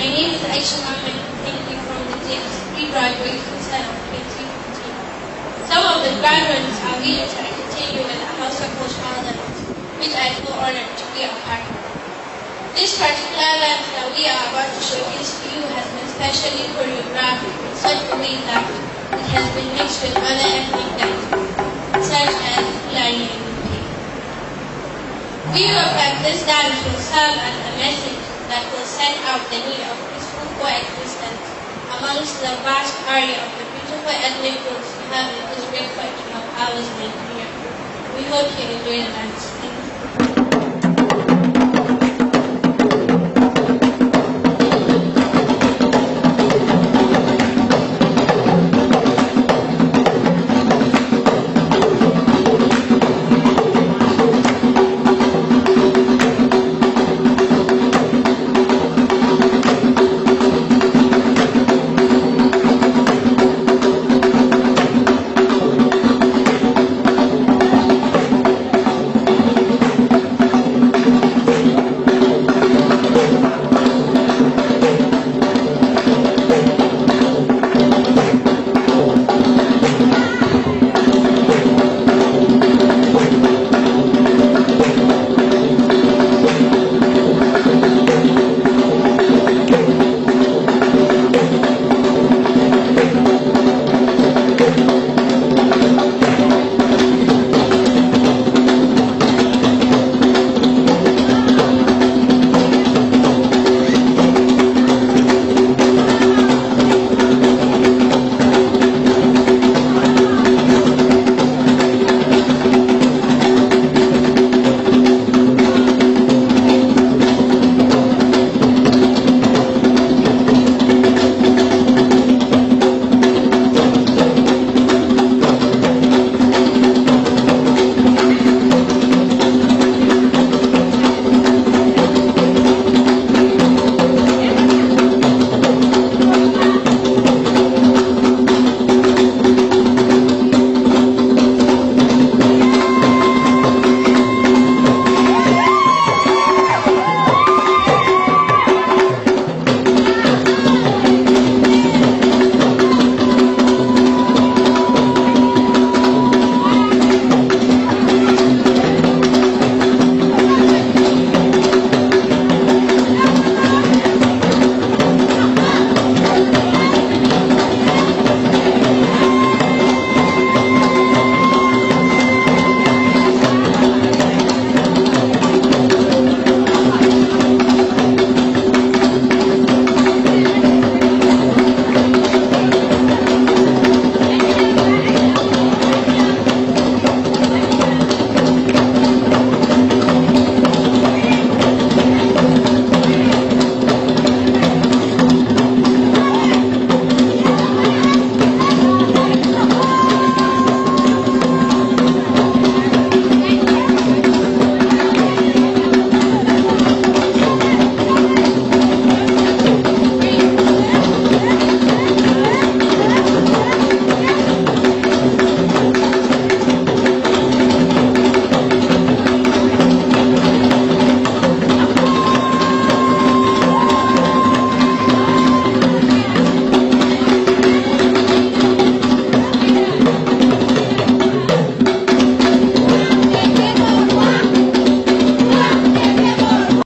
My name is Aisha Ahmed. Thank you from the JSP graduation set of 2015. Some of the graduates are here to entertain you with a house of Coach which I feel honored to be a part of. This particular dance that we are about to showcase to you has been specially choreographed in such a way that it has been mixed with other ethnic dances, such as Fulani and Nupe. We hope that this dance will serve as a message that will set out the need of peaceful coexistence amongst the vast array of the beautiful ethnic groups we have in this great country of ours, Nigeria. We hope you enjoy the dance.